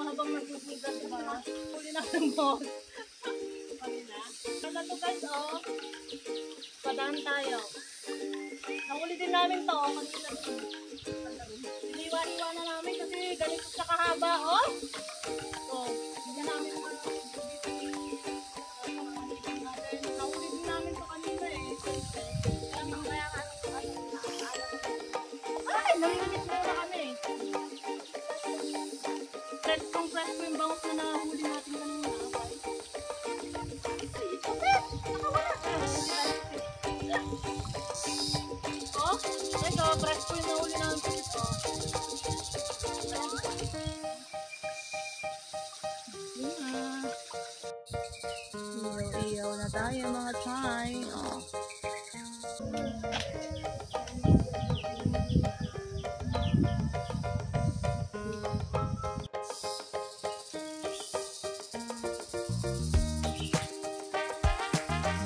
habang nagpupunta, diba? Huli na ng boss. Kanina. Kaya to guys, oh. Padaan tayo. Nahuli din namin to, kanina. Iniwa-iwa na namin kasi ganito sa kahaba, oh. So, hindi namin nahuli din namin to kanina eh. Kaya ay, nanginit na kami. Fresh ko yung bangus na nahuli natin kanina. Oh, ito, fresh ko yung nahuli natin ito. Iyaw na tayo mga chay. Oh.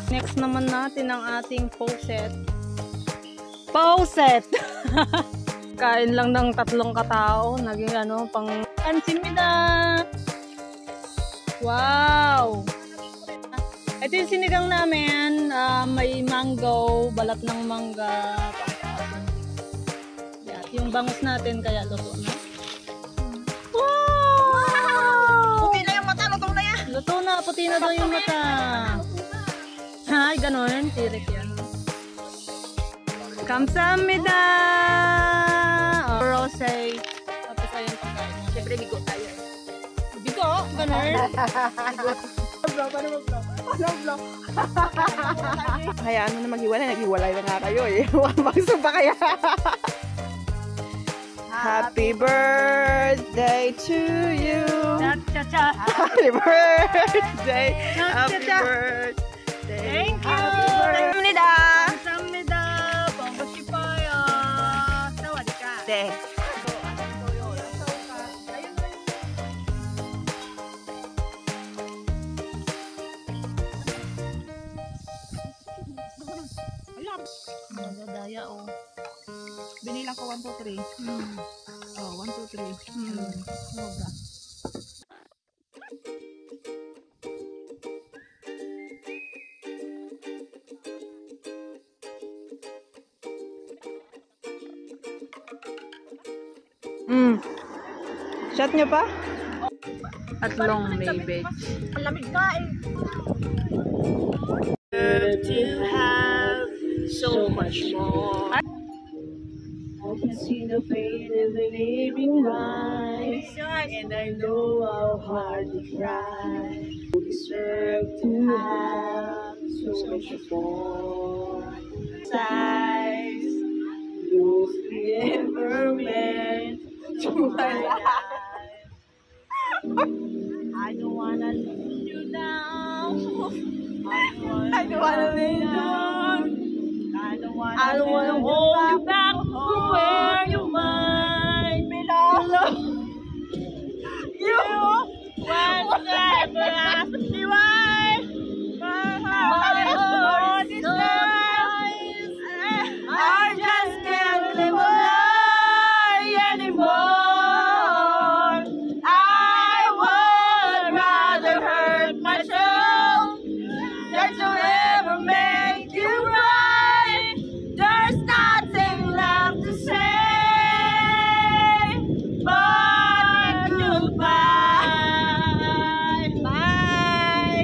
Next naman natin ang ating poset. Poset! Kain lang ng 3 katao. Naging ano, pang ansimida! Wow! Ito yung sinigang namin. May mango, balat ng mangga. Yeah, yung bangus natin kaya luto na. Wow! Puti na yung mata, luto na yan. Luto na, puti na daw yung mata. Ay, ganun. Tirik yan. Kamsamida! Oh, rosé. Tapos ayun pagkain. Siyempre, bigo tayo. Bigo? Ganun? Vlog. Kaya ano na maghiwalay, naghiwalay na nga kayo eh. Magsog ba kaya? Happy birthday to you. Cha-cha-cha. Happy birthday. Happy Cha-cha-cha. birthday. Thank you. Kamsamnida. Kamsamnida. Pambasipaya. Sawadika. Te. Daya oh. Binilang ko 1, 2, 3. Oh, 1, 2, 3. Sobra. Shot nyo pa? At long maybe. Ang lamig ka eh. To have so much more. I can see the pain in the living life, and I know how hard you try. You deserve to have so much more. Size, those ever meant to my life. I don't wanna let you down. I don't wanna lay down. I don't wanna hold you back from where you might belong. You Whatever ask me why, my heart is alive. I just can't live a lie anymore. I would rather hurt myself than to ever make you right. There's nothing left to say but goodbye. Bye.